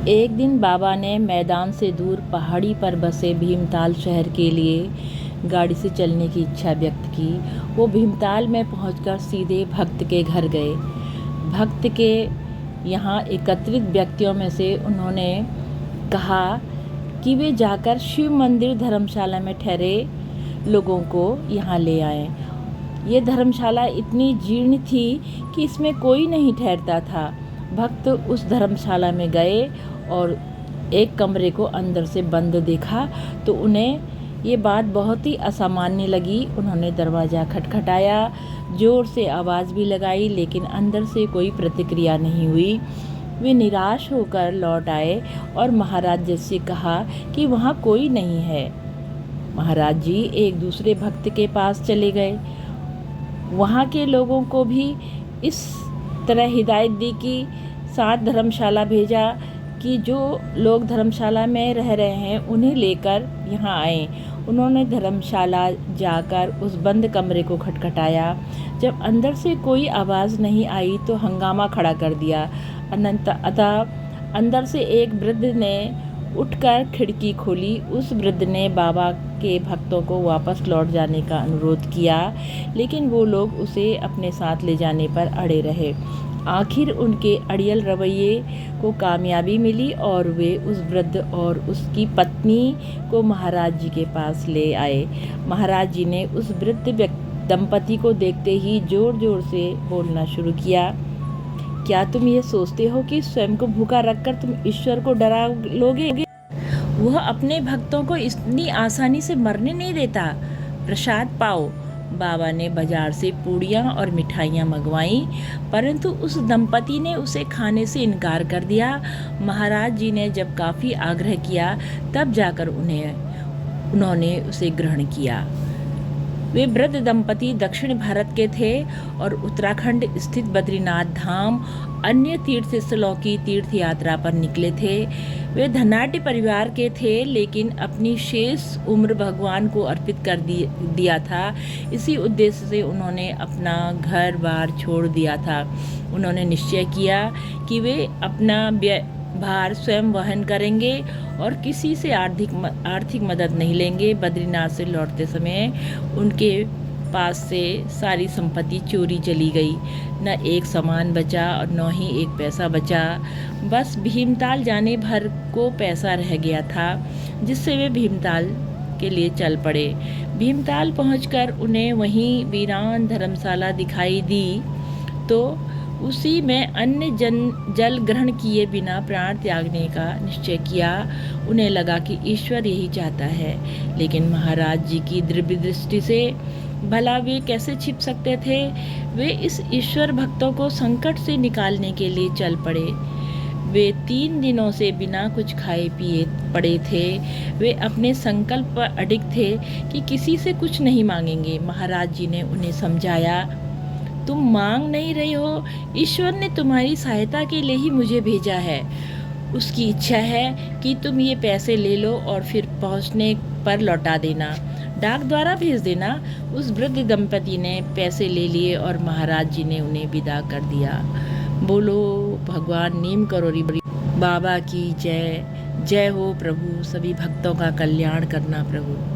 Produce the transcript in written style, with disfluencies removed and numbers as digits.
एक दिन बाबा ने मैदान से दूर पहाड़ी पर बसे भीमताल शहर के लिए गाड़ी से चलने की इच्छा व्यक्त की। वो भीमताल में पहुंचकर सीधे भक्त के घर गए। भक्त के यहाँ एकत्रित व्यक्तियों में से उन्होंने कहा कि वे जाकर शिव मंदिर धर्मशाला में ठहरे लोगों को यहाँ ले आएं। ये धर्मशाला इतनी जीर्ण थी कि इसमें कोई नहीं ठहरता था। भक्त उस धर्मशाला में गए और एक कमरे को अंदर से बंद देखा तो उन्हें ये बात बहुत ही असामान्य लगी। उन्होंने दरवाज़ा खटखटाया, ज़ोर से आवाज़ भी लगाई, लेकिन अंदर से कोई प्रतिक्रिया नहीं हुई। वे निराश होकर लौट आए और महाराज जी से कहा कि वहाँ कोई नहीं है। महाराज जी एक दूसरे भक्त के पास चले गए। वहाँ के लोगों को भी इस तरह हिदायत दी कि साथ धर्मशाला भेजा कि जो लोग धर्मशाला में रह रहे हैं उन्हें लेकर यहाँ आएँ। उन्होंने धर्मशाला जाकर उस बंद कमरे को खटखटाया। जब अंदर से कोई आवाज़ नहीं आई तो हंगामा खड़ा कर दिया। अतः अंदर से एक वृद्ध ने उठकर खिड़की खोली। उस वृद्ध ने बाबा के भक्तों को वापस लौट जाने का अनुरोध किया, लेकिन वो लोग उसे अपने साथ ले जाने पर अड़े रहे। आखिर उनके अड़ियल रवैये को कामयाबी मिली और वे उस वृद्ध और उसकी पत्नी को महाराज जी के पास ले आए। महाराज जी ने उस वृद्ध दंपति को देखते ही जोर जोर से बोलना शुरू किया। क्या तुम ये सोचते हो कि स्वयं को भूखा रखकर तुम ईश्वर को डरा लोगे? वह अपने भक्तों को इतनी आसानी से मरने नहीं देता। प्रसाद पाओ। बाबा ने बाजार से पूड़ियाँ और मिठाइयाँ मंगवाईं, परंतु उस दंपति ने उसे खाने से इनकार कर दिया। महाराज जी ने जब काफ़ी आग्रह किया तब जाकर उन्होंने उसे ग्रहण किया। वे वृद्ध दंपति दक्षिण भारत के थे और उत्तराखंड स्थित बद्रीनाथ धाम अन्य तीर्थ स्थलों की तीर्थ यात्रा पर निकले थे। वे धनाढ्य परिवार के थे, लेकिन अपनी शेष उम्र भगवान को अर्पित कर दिया था। इसी उद्देश्य से उन्होंने अपना घर बार छोड़ दिया था। उन्होंने निश्चय किया कि वे अपना भार स्वयं वहन करेंगे और किसी से आर्थिक मदद नहीं लेंगे। बद्रीनाथ से लौटते समय उनके पास से सारी संपत्ति चोरी चली गई। न एक सामान बचा और न ही एक पैसा बचा। बस भीमताल जाने भर को पैसा रह गया था, जिससे वे भीमताल के लिए चल पड़े। भीमताल पहुंचकर उन्हें वहीं वीरान धर्मशाला दिखाई दी तो उसी में अन्य जल ग्रहण किए बिना प्राण त्यागने का निश्चय किया। उन्हें लगा कि ईश्वर यही चाहता है, लेकिन महाराज जी की दिव्य दृष्टि से भला वे कैसे छिप सकते थे। वे इस ईश्वर भक्तों को संकट से निकालने के लिए चल पड़े। वे 3 दिनों से बिना कुछ खाए पिए पड़े थे। वे अपने संकल्प पर अडिग थे कि किसी से कुछ नहीं मांगेंगे। महाराज जी ने उन्हें समझाया, तुम मांग नहीं रही हो, ईश्वर ने तुम्हारी सहायता के लिए ही मुझे भेजा है। उसकी इच्छा है कि तुम ये पैसे ले लो और फिर पहुंचने पर लौटा देना, डाक द्वारा भेज देना। उस वृद्ध दंपति ने पैसे ले लिए और महाराज जी ने उन्हें विदा कर दिया। बोलो भगवान नीम करोरी बाबा की जय। जय हो प्रभु, सभी भक्तों का कल्याण करना प्रभु।